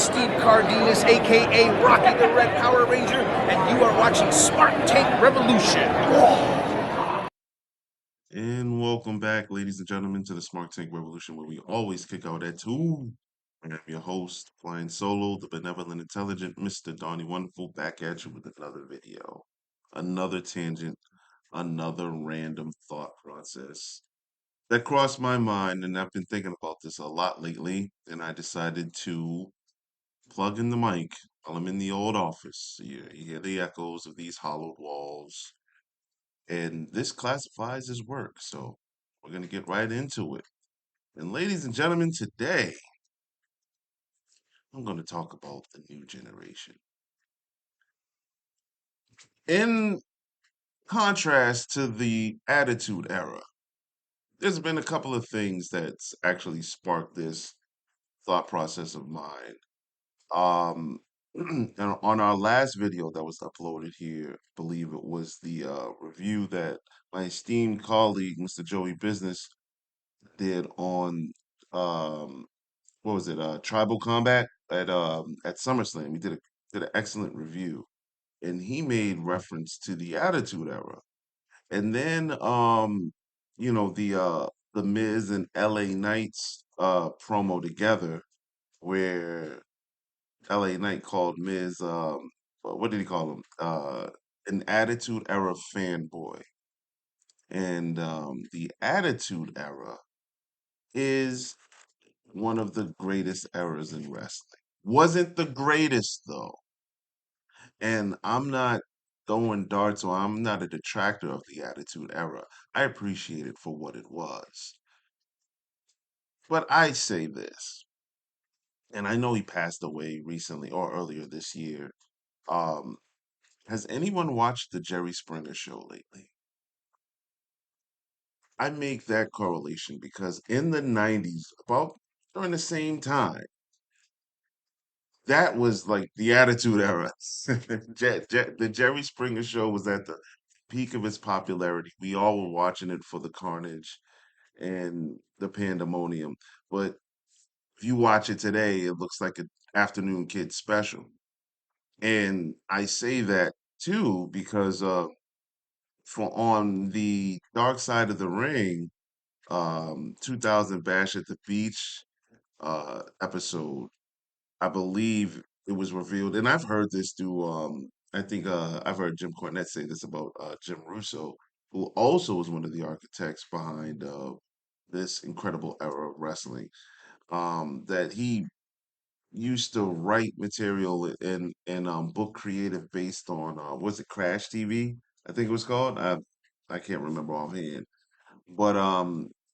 Steve Cardenas, aka Rocky the Red Power Ranger, and you are watching Smart Tank Revolution. And welcome back, ladies and gentlemen, to the SmarkTank Revolution, where we always kick out at two. I'm your host, flying solo, the benevolent, intelligent Mr. Donnie. Wonderful, back at you with another video, another tangent, another random thought process that crossed my mind, and I've been thinking about this a lot lately. And I decided to plug in the mic while I'm in the old office. So you hear the echoes of these hollowed walls, and this classifies as work. So we're going to get right into it. And ladies and gentlemen, today I'm going to talk about the new generation. In contrast to the attitude era, there's been a couple of things that's actually sparked this thought process of mine. Um, and on our last video that was uploaded here, I believe it was the review that my esteemed colleague, Mr. Joey Business, did on um, what was it? Tribal Combat at SummerSlam. He did an excellent review, and he made reference to the Attitude Era, and then the Miz and L.A. Knight's promo together, where L.A. Knight called Miz what did he call him? An Attitude Era fanboy, and the Attitude Era is one of the greatest eras in wrestling. Wasn't the greatest though. And I'm not throwing darts or I'm not a detractor of the Attitude Era. I appreciate it for what it was. But I say this, and I know he passed away recently or earlier this year. Um, has anyone watched the Jerry Springer show lately? I make that correlation because in the 90s, about during the same time, that was like the Attitude Era. The Jerry Springer show was at the peak of its popularity. We all were watching it for the carnage and the pandemonium. But if you watch it today, it looks like an afternoon kid special. And I say that too because for on the dark side of the ring, 2000 Bash at the Beach episode, I believe it was revealed, and I've heard this through. I think I've heard Jim Cornette say this about Jim Russo, who also was one of the architects behind this incredible era of wrestling. That he used to write material and book creative based on was it Crash TV? I think it was called. I can't remember offhand,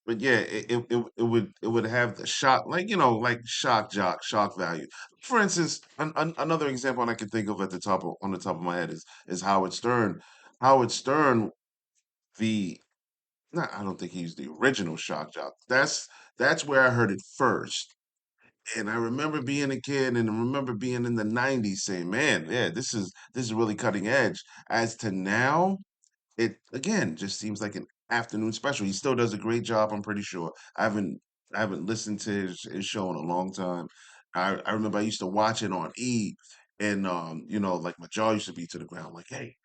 but yeah, it would have the shock, like like shock jock, shock value. For instance, another example I can think of at the top on the top of my head is Howard Stern. Howard Stern, the not, I don't think he's the original shock jock. That's where I heard it first. And I remember being a kid and I remember being in the 90s saying, man, yeah, this is really cutting edge. As to now, it again just seems like an afternoon special. He still does a great job, I'm pretty sure. I haven't listened to his show in a long time. I remember I used to watch it on E, and like my jaw used to be to the ground, like, hey,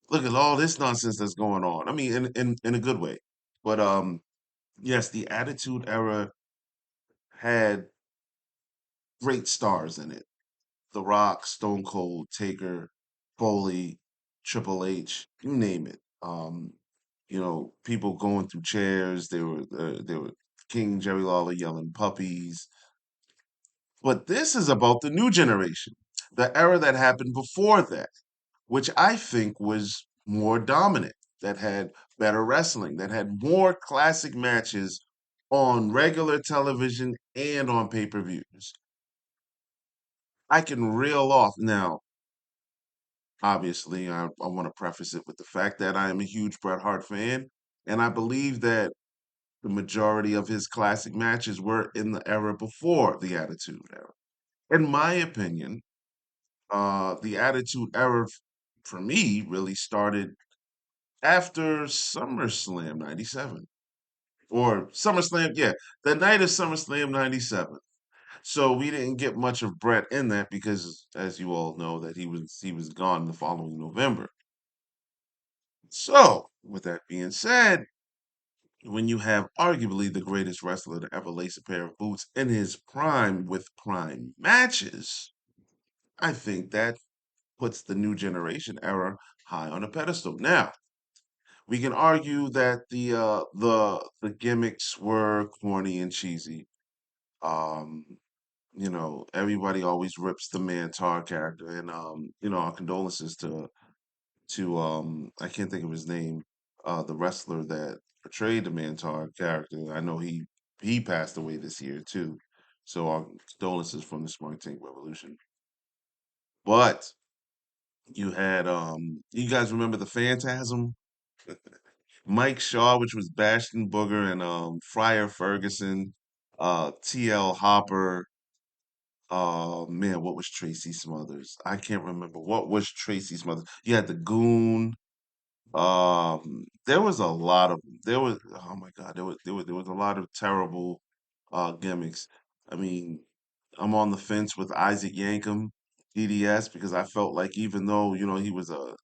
look at all this nonsense that's going on. I mean, in a good way. But yes, the Attitude Era had great stars in it. The Rock, Stone Cold, Taker, Foley, Triple H, you name it. People going through chairs. They were King Jerry Lawler yelling puppies. But this is about the new generation, the era that happened before that, which I think was more dominant, that had better wrestling, that had more classic matches on regular television and on pay-per-views. I can reel off now. Obviously, I want to preface it with the fact that I am a huge Bret Hart fan, and I believe that the majority of his classic matches were in the era before the Attitude Era. In my opinion, the Attitude Era for me really started after SummerSlam '97. Or SummerSlam, yeah, the night of SummerSlam '97. So we didn't get much of Brett in that because, as you all know, that he was gone the following November. So, with that being said, when you have arguably the greatest wrestler to ever lace a pair of boots in his prime with prime matches, I think that puts the new generation era high on a pedestal. Now, we can argue that the gimmicks were corny and cheesy. Um, everybody always rips the Mantar character, and our condolences to I can't think of his name, the wrestler that portrayed the Mantar character. I know he passed away this year too. So our condolences from the SmarkTank Revolution. But you had you guys remember the Phantasm? Mike Shaw, which was Bastion Booger, and Friar Ferguson, TL Hopper. Oh man, what was Tracy Smothers? I can't remember. What was Tracy Smothers? You had the Goon. There was a lot of there was oh my God, there was a lot of terrible gimmicks. I mean, I'm on the fence with Isaac Yankem, DDS, because I felt like even though, he was a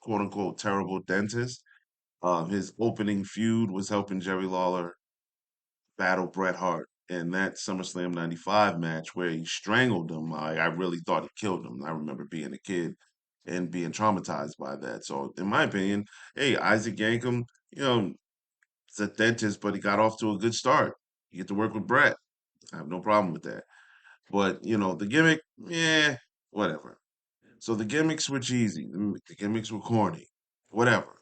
quote unquote terrible dentist, his opening feud was helping Jerry Lawler battle Bret Hart. And that SummerSlam '95 match where he strangled him, I really thought he killed him. I remember being a kid and being traumatized by that. So, in my opinion, hey, Isaac Yankem, you know, is a dentist, but he got off to a good start. You get to work with Bret. I have no problem with that. But, the gimmick, yeah, whatever. So the gimmicks were cheesy. The gimmicks were corny, whatever.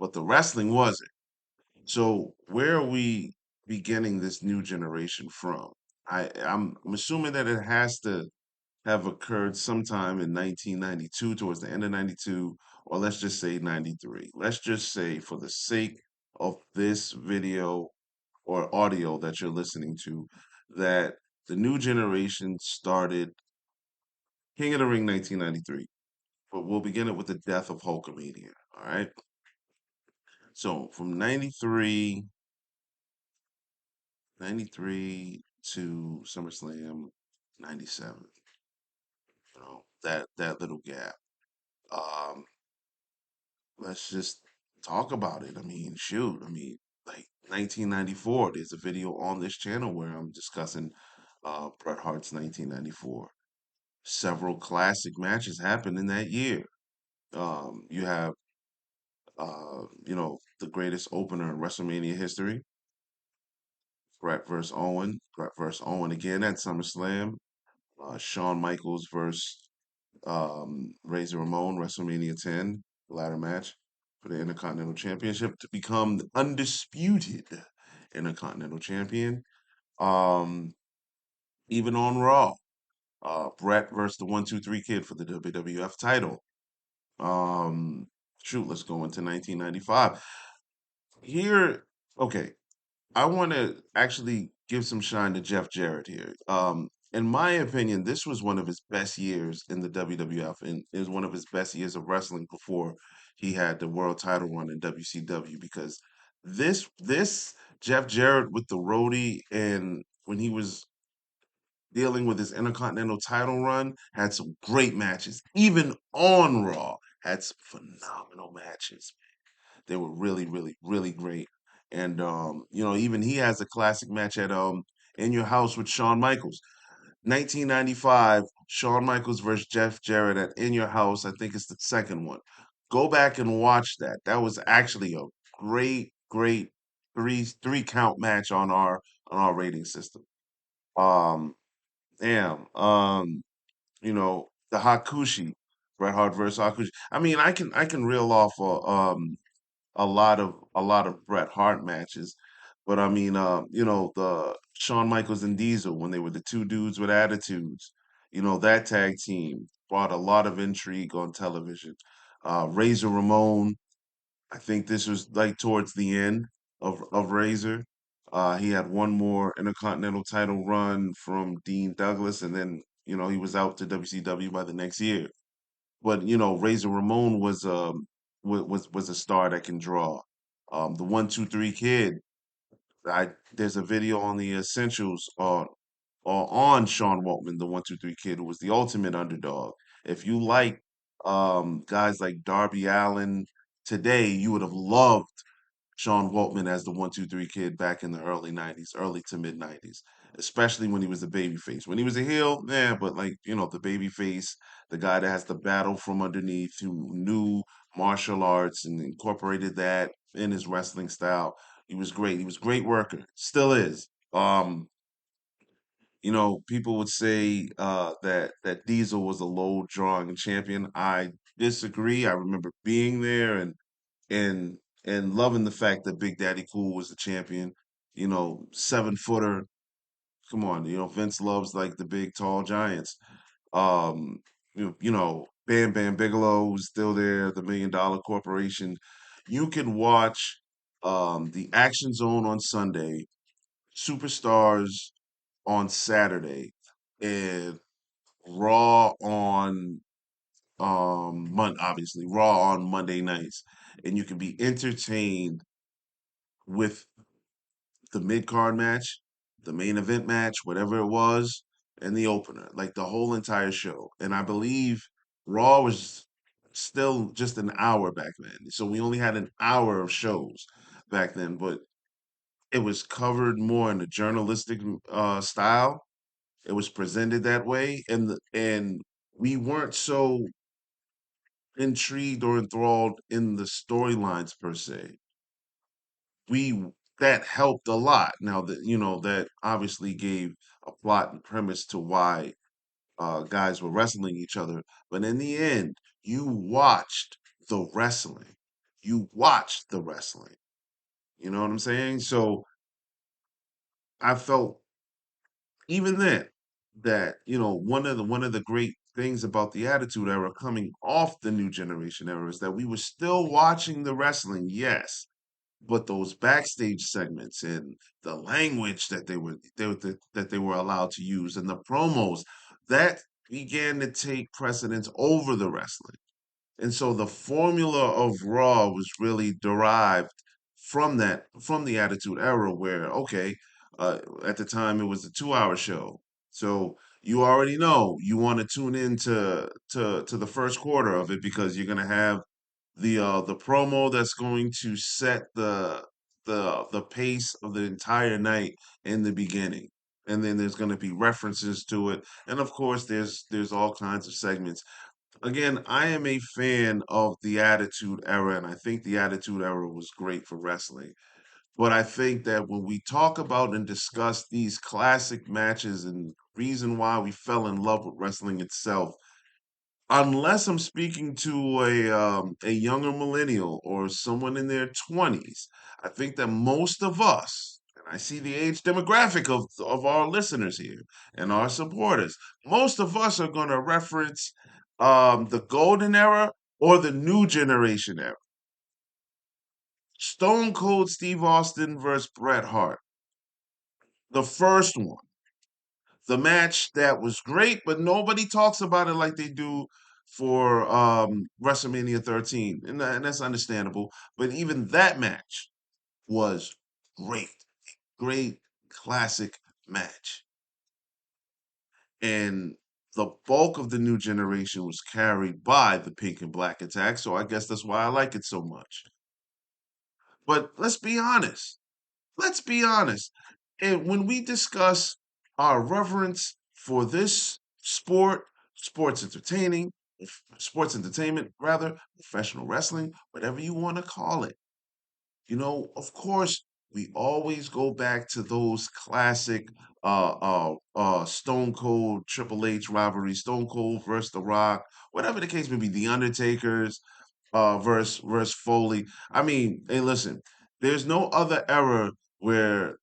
But the wrestling wasn't. So where are we beginning this new generation from? I'm assuming that it has to have occurred sometime in 1992, towards the end of 92, or let's just say 93. Let's just say, for the sake of this video or audio that you're listening to, that the new generation started King of the Ring 1993. But we'll begin it with the death of Hulkamania. All right. So from 93 to SummerSlam 97. That little gap. Um, let's just talk about it. I mean, shoot. I mean, like 1994. There's a video on this channel where I'm discussing Bret Hart's 1994. Several classic matches happened in that year. You have the greatest opener in WrestleMania history, Bret versus Owen. Bret versus Owen again at SummerSlam. Shawn Michaels versus Razor Ramon, WrestleMania 10, ladder match for the Intercontinental Championship to become the undisputed Intercontinental Champion. Um, even on Raw, Bret versus the 1-2-3 Kid for the WWF title. Um, let's go into 1995. Here, okay, I want to actually give some shine to Jeff Jarrett here. In my opinion, this was one of his best years in the WWF, and it was one of his best years of wrestling before he had the world title run in WCW. Because this Jeff Jarrett with the roadie, and when he was dealing with his Intercontinental title run, had some great matches. Even on Raw, had some phenomenal matches. They were really, really, really great. And even he has a classic match at In Your House with Shawn Michaels. 1995, Shawn Michaels versus Jeff Jarrett at In Your House. I think it's the second one. Go back and watch that. That was actually a great, great three count match on our rating system. Um, damn. The Hakushi, Bret Hart versus Hakushi. I mean, I can reel off a lot of Bret Hart matches. But I mean, the Shawn Michaels and Diesel when they were the two dudes with attitudes. That tag team brought a lot of intrigue on television. Razor Ramon, I think this was like towards the end of Razor. He had one more Intercontinental title run from Dean Douglas, and then he was out to WCW by the next year. But Razor Ramon was a star that can draw. The 1-2-3 Kid. There's a video on the Essentials on Sean Waltman, the 123 kid, who was the ultimate underdog. If you like guys like Darby Allen today, you would have loved Sean Waltman as the 123 kid back in the early 90s, early to mid 90s, especially when he was a baby face. When he was a heel, yeah, but like, the baby face, the guy that has to battle from underneath, who knew martial arts and incorporated that in his wrestling style. He was great. He was a great worker. Still is. People would say that Diesel was a low drawing champion. I disagree. I remember being there and and loving the fact that Big Daddy Cool was the champion. 7-footer. Come on, Vince loves like the big tall giants. Um, Bam Bam Bigelow was still there, the Million Dollar Corporation. You can watch the Action Zone on Sunday, Superstars on Saturday, and Raw on obviously Raw on Monday nights, and you can be entertained with the mid card match, the main event match, whatever it was, and the opener, like the whole entire show. And I believe Raw was still just an hour back then, so we only had an hour of shows back then, but it was covered more in a journalistic style. It was presented that way, and we weren't so intrigued or enthralled in the storylines per se. We That helped a lot. Now that that obviously gave a plot and premise to why guys were wrestling each other, but in the end, you watched the wrestling. You watched the wrestling. You know what I'm saying? So I felt even then that one of the great things about the Attitude Era coming off the New Generation era is that we were still watching the wrestling, yes, but those backstage segments and the language that they were allowed to use and the promos that began to take precedence over the wrestling. And so the formula of Raw was really derived from the Attitude Era, where at the time it was a 2-hour show, so you already know you want to tune in to the first quarter of it because you're gonna have the promo that's going to set the pace of the entire night in the beginning. And then there's going to be references to it, and of course there's all kinds of segments. Again, I am a fan of the Attitude Era, and I think the Attitude Era was great for wrestling. But I think that when we talk about and discuss these classic matches and reason why we fell in love with wrestling itself, unless I'm speaking to a younger millennial or someone in their 20s, I think that most of us, and I see the age demographic of our listeners here and our supporters, most of us are going to reference the golden era or the new generation era. Stone Cold Steve Austin versus Bret Hart, the first one. The match that was great, but nobody talks about it like they do for WrestleMania 13, and that's understandable. But even that match was great, great classic match, and the bulk of the new generation was carried by the Pink and Black Attack. So I guess that's why I like it so much. But let's be honest. Let's be honest. And when we discuss our reverence for this sports entertaining, sports entertainment, rather, professional wrestling, whatever you want to call it, of course, we always go back to those classic Stone Cold Triple H rivalries, Stone Cold versus The Rock, whatever the case may be, The Undertaker's versus Foley. I mean, hey, listen, there's no other era where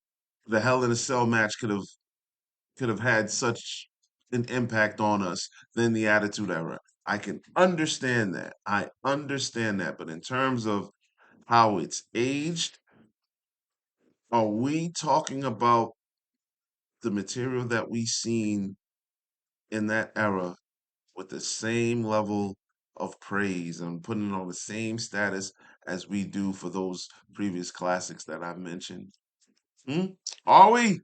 the Hell in a Cell match could have had such an impact on us than the Attitude Era. I can understand that. I understand that. But in terms of how it's aged, are we talking about the material that we seen in that era with the same level of praise and putting it on the same status as we do for those previous classics that I mentioned? Hmm? Are we?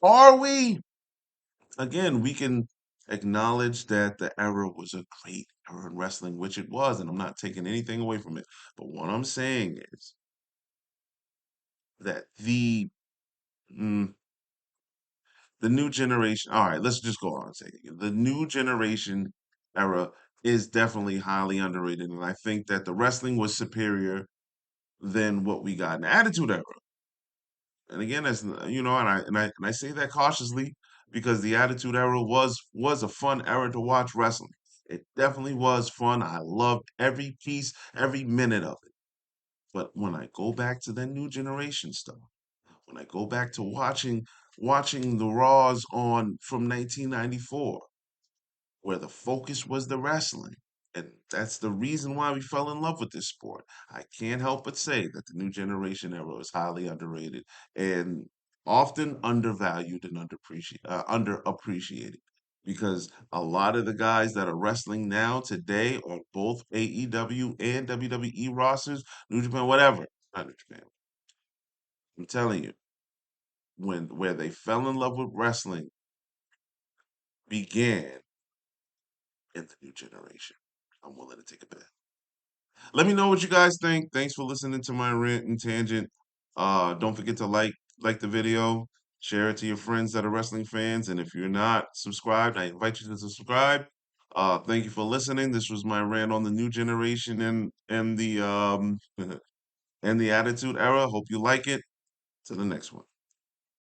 Are we? again, we can acknowledge that the era was a great era in wrestling, which it was, and I'm not taking anything away from it. But what I'm saying is that mm, the new generation. All right, let's just go on and say it again. The new generation era is definitely highly underrated, and I think that the wrestling was superior than what we got in the Attitude Era. And again, as you know, and I say that cautiously because the Attitude Era was a fun era to watch wrestling. It definitely was fun. I loved every piece, every minute of it. But when I go back to the new generation stuff, when I go back to watching the Raws on from 1994, where the focus was the wrestling. And that's the reason why we fell in love with this sport. I can't help but say that the new generation era is highly underrated and often undervalued and underappreciated. Because a lot of the guys that are wrestling now today on both AEW and WWE rosters, New Japan, whatever, not New Japan. I'm telling you, when where they fell in love with wrestling began in the new generation. I'm willing to take a bet. Let me know what you guys think. Thanks for listening to my rant and tangent. Don't forget to like the video, share it to your friends that are wrestling fans, and if you're not subscribed, I invite you to subscribe. Thank you for listening. This was my rant on the new generation and the and the attitude era. Hope you like it. To the next one.